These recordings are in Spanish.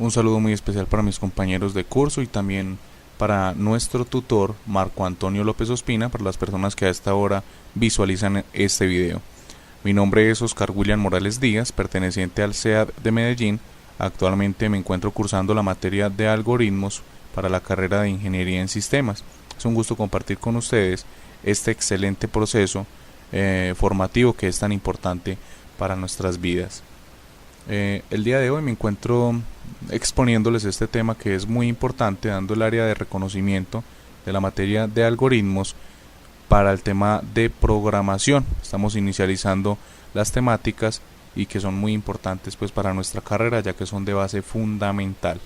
Un saludo muy especial para mis compañeros de curso y también para nuestro tutor Marco Antonio López Ospina, para las personas que a esta hora visualizan este video. Mi nombre es Oscar William Morales Díaz, perteneciente al CEAD de Medellín. Actualmente me encuentro cursando la materia de algoritmos para la carrera de Ingeniería en Sistemas. Es un gusto compartir con ustedes este excelente proceso formativo que es tan importante para nuestras vidas. El día de hoy me encuentro exponiéndoles este tema que es muy importante, dando el área de reconocimiento de la materia de algoritmos para el tema de programación. Estamos inicializando las temáticas y que son muy importantes pues para nuestra carrera, ya que son de base fundamental.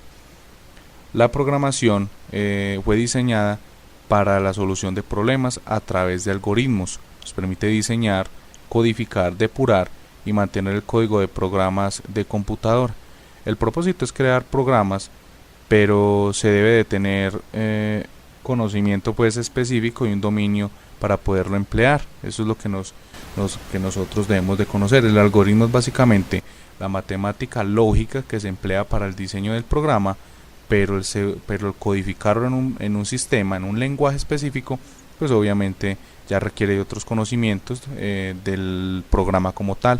La programación fue diseñada para la solución de problemas a través de algoritmos. Nos permite diseñar, codificar, depurar y mantener el código de programas de computador. El propósito es crear programas, pero se debe de tener conocimiento pues específico y un dominio para poderlo emplear. Eso es lo que nosotros debemos de conocer. El algoritmo es básicamente la matemática lógica que se emplea para el diseño del programa, pero el codificarlo en un sistema, en un lenguaje específico, pues obviamente ya requiere de otros conocimientos del programa como tal.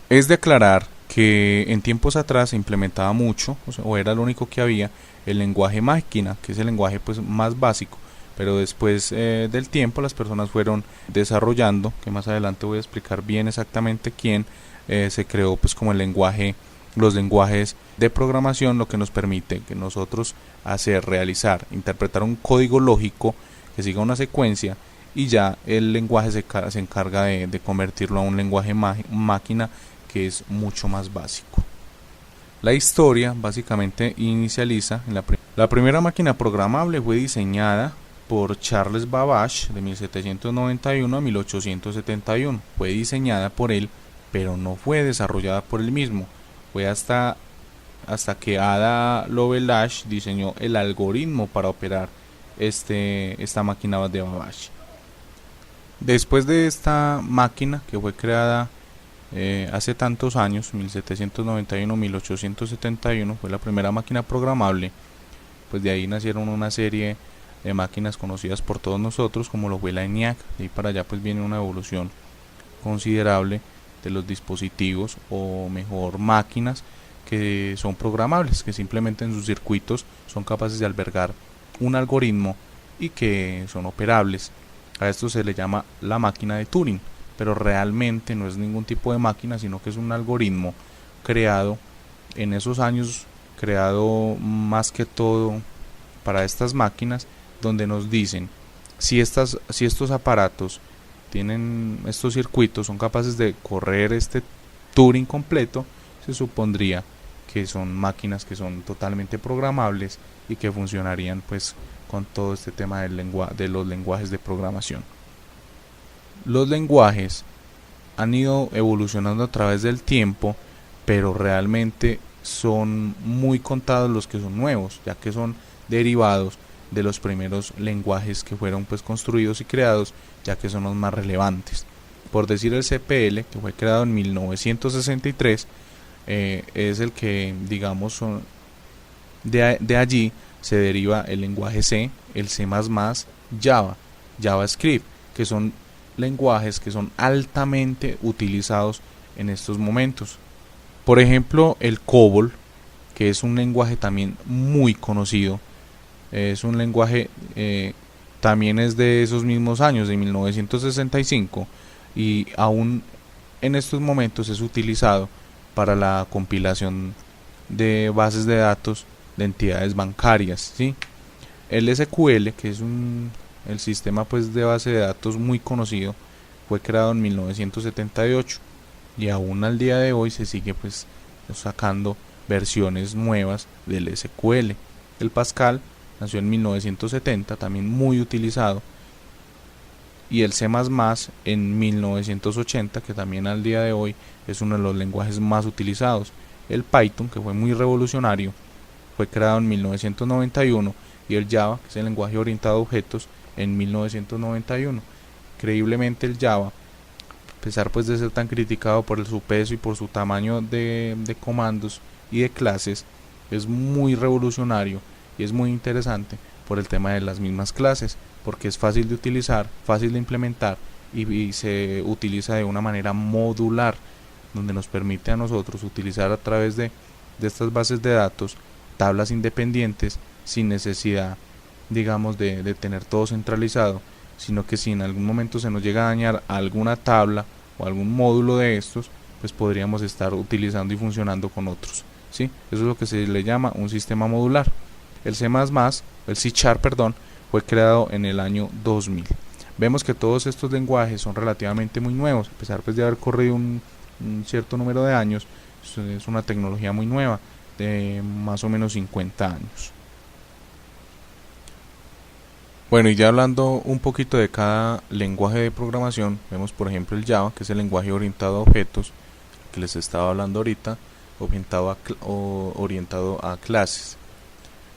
Es de aclarar que en tiempos atrás se implementaba mucho, o era lo único que había, el lenguaje máquina, que es el lenguaje pues más básico, pero después del tiempo las personas fueron desarrollando, que más adelante voy a explicar bien exactamente quién, se creó pues como los lenguajes de programación, lo que nos permite que nosotros realizar, interpretar un código lógico que siga una secuencia, y ya el lenguaje se encarga de convertirlo a un lenguaje máquina que es mucho más básico. La historia básicamente inicializa en la primera máquina programable fue diseñada por Charles Babbage de 1791 a 1871. Fue diseñada por él, pero no fue desarrollada por él mismo. Fue hasta que Ada Lovelace diseñó el algoritmo para operar esta máquina de Babbage. Después de esta máquina que fue creada hace tantos años, 1791-1871, fue la primera máquina programable, pues de ahí nacieron una serie de máquinas conocidas por todos nosotros, como lo fue la ENIAC. De ahí para allá pues viene una evolución considerable de los dispositivos, o mejor máquinas que son programables, que simplemente en sus circuitos son capaces de albergar un algoritmo y que son operables. A esto se le llama la máquina de Turing, pero realmente no es ningún tipo de máquina, sino que es un algoritmo creado en esos años, creado más que todo para estas máquinas, donde nos dicen si estos aparatos tienen estos circuitos, son capaces de correr este Turing completo, se supondría que son máquinas que son totalmente programables y que funcionarían pues con todo este tema de los lenguajes de programación. Los lenguajes han ido evolucionando a través del tiempo, pero realmente son muy contados los que son nuevos, ya que son derivados de los primeros lenguajes que fueron pues construidos y creados, ya que son los más relevantes. Por decir, el CPL, que fue creado en 1963, es el que, digamos, de allí se deriva el lenguaje C, el C++, Java, JavaScript, que son lenguajes que son altamente utilizados en estos momentos. Por ejemplo, el COBOL, que es un lenguaje también muy conocido, es un lenguaje, también es de esos mismos años, de 1965, y aún en estos momentos es utilizado para la compilación de bases de datos de entidades bancarias, ¿sí? El SQL, que es el sistema pues de base de datos muy conocido, fue creado en 1978 y aún al día de hoy se sigue pues sacando versiones nuevas del SQL. El Pascal nació en 1970, también muy utilizado, y el C++ en 1980, que también al día de hoy es uno de los lenguajes más utilizados. El Python, que fue muy revolucionario, fue creado en 1991, y el Java, que es el lenguaje orientado a objetos, en 1991. Increíblemente el Java, a pesar pues de ser tan criticado por su peso y por su tamaño de comandos y de clases, es muy revolucionario y es muy interesante por el tema de las mismas clases, porque es fácil de utilizar, fácil de implementar y se utiliza de una manera modular, donde nos permite a nosotros utilizar a través de estas bases de datos tablas independientes sin necesidad, digamos, de tener todo centralizado, sino que si en algún momento se nos llega a dañar alguna tabla o algún módulo de estos, pues podríamos estar utilizando y funcionando con otros, ¿sí? Eso es lo que se le llama un sistema modular. El C++, el C#, perdón, fue creado en el año 2000. Vemos que todos estos lenguajes son relativamente muy nuevos, a pesar pues de haber corrido un cierto número de años. Es una tecnología muy nueva, de más o menos 50 años. Bueno, y ya hablando un poquito de cada lenguaje de programación, vemos por ejemplo el Java, que es el lenguaje orientado a objetos, que les estaba hablando ahorita, orientado a clases.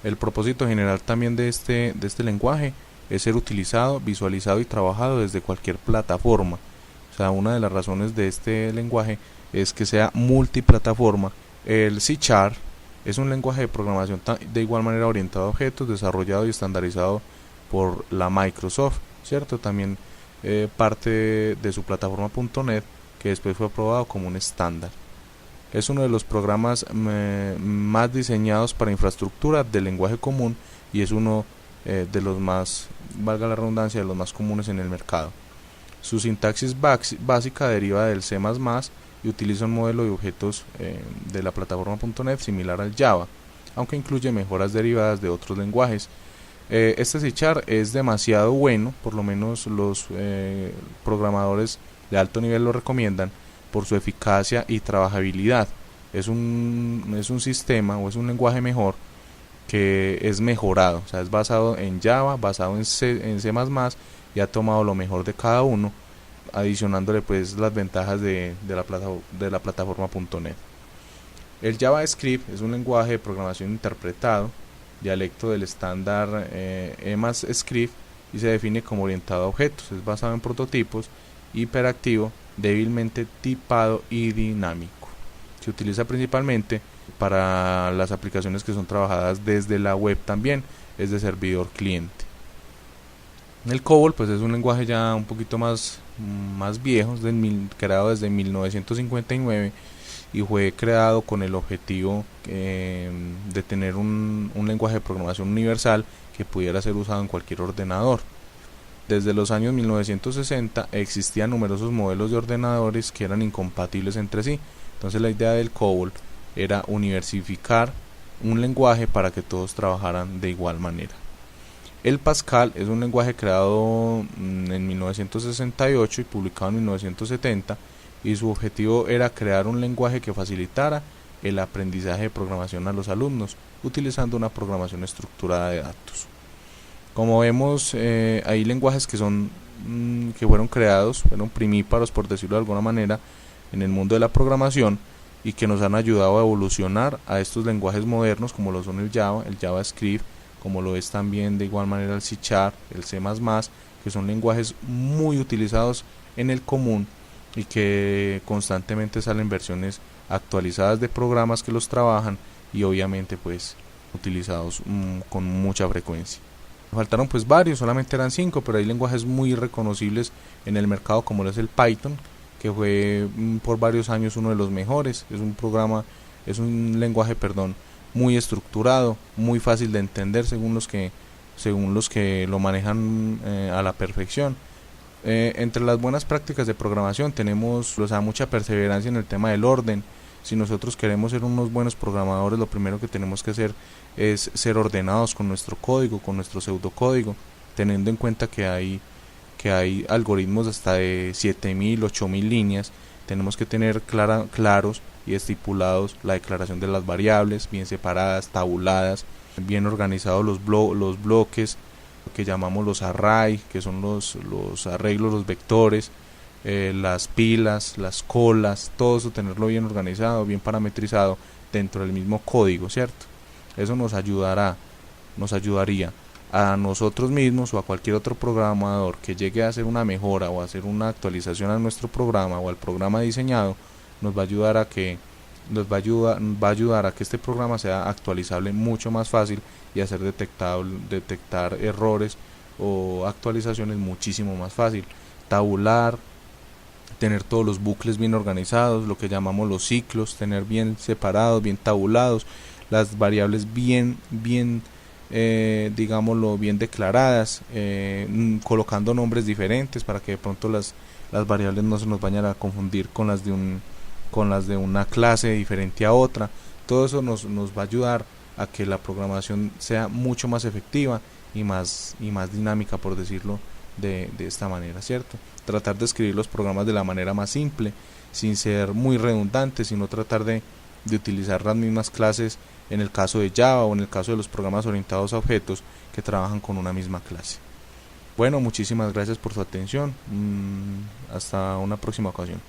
El propósito general también de este lenguaje es ser utilizado, visualizado y trabajado desde cualquier plataforma. O sea, una de las razones de este lenguaje es que sea multiplataforma. El C# es un lenguaje de programación de igual manera orientado a objetos, desarrollado y estandarizado por la Microsoft, ¿cierto? También parte de su plataforma .NET, que después fue aprobado como un estándar. Es uno de los programas más diseñados para infraestructura del lenguaje común y es uno de los más, valga la redundancia, de los más comunes en el mercado. Su sintaxis básica deriva del C++ y utiliza un modelo de objetos de la plataforma .NET similar al Java, aunque incluye mejoras derivadas de otros lenguajes. Este C# es demasiado bueno, por lo menos los programadores de alto nivel lo recomiendan por su eficacia y trabajabilidad. Es un sistema o es un lenguaje mejor que es mejorado, o sea, es basado en Java, basado en C++ y ha tomado lo mejor de cada uno, adicionándole pues las ventajas de la plataforma .NET. El JavaScript es un lenguaje de programación interpretado, dialecto del estándar EMAScript, y se define como orientado a objetos. Es basado en prototipos, hiperactivo, débilmente tipado y dinámico. Se utiliza principalmente para las aplicaciones que son trabajadas desde la web también, es de servidor cliente. El COBOL pues es un lenguaje ya un poquito más viejo, creado desde 1959 y fue creado con el objetivo de tener un lenguaje de programación universal que pudiera ser usado en cualquier ordenador. Desde los años 1960 existían numerosos modelos de ordenadores que eran incompatibles entre sí. Entonces la idea del COBOL era universificar un lenguaje para que todos trabajaran de igual manera. El Pascal es un lenguaje creado en 1968 y publicado en 1970, y su objetivo era crear un lenguaje que facilitara el aprendizaje de programación a los alumnos, utilizando una programación estructurada de datos. Como vemos, hay lenguajes que fueron creados, fueron primíparos por decirlo de alguna manera, en el mundo de la programación y que nos han ayudado a evolucionar a estos lenguajes modernos como lo son el Java, el JavaScript, como lo es también de igual manera el C#, el C++, que son lenguajes muy utilizados en el común y que constantemente salen versiones actualizadas de programas que los trabajan y obviamente pues utilizados con mucha frecuencia. Faltaron pues varios, solamente eran 5, pero hay lenguajes muy reconocibles en el mercado como lo es el Python, que fue por varios años uno de los mejores. Es un lenguaje muy estructurado, muy fácil de entender según los que lo manejan a la perfección. Entre las buenas prácticas de programación tenemos mucha perseverancia en el tema del orden. Si nosotros queremos ser unos buenos programadores, lo primero que tenemos que hacer es ser ordenados con nuestro código, con nuestro pseudocódigo, teniendo en cuenta que hay algoritmos hasta de 7000, 8000 líneas. Tenemos que tener claros y estipulados la declaración de las variables, bien separadas, tabuladas, bien organizados los bloques, lo que llamamos los array, que son los arreglos, los vectores, las pilas, las colas, todo eso tenerlo bien organizado, bien parametrizado dentro del mismo código, ¿cierto? Eso nos ayudaría a nosotros mismos o a cualquier otro programador que llegue a hacer una mejora o a hacer una actualización a nuestro programa o al programa diseñado. Nos va a ayudar a que va a ayudar a que este programa sea actualizable mucho más fácil y hacer detectar errores o actualizaciones muchísimo más fácil. Tabular, tener todos los bucles bien organizados, lo que llamamos los ciclos, tener bien separados, bien tabulados, las variables digámoslo, bien declaradas, colocando nombres diferentes para que de pronto las variables no se nos vayan a confundir con las de una clase diferente a otra. Todo eso nos va a ayudar a que la programación sea mucho más efectiva y más dinámica, por decirlo de esta manera, ¿cierto? Tratar de escribir los programas de la manera más simple, sin ser muy redundante, sino tratar de utilizar las mismas clases en el caso de Java o en el caso de los programas orientados a objetos que trabajan con una misma clase. Bueno, muchísimas gracias por su atención. Hasta una próxima ocasión.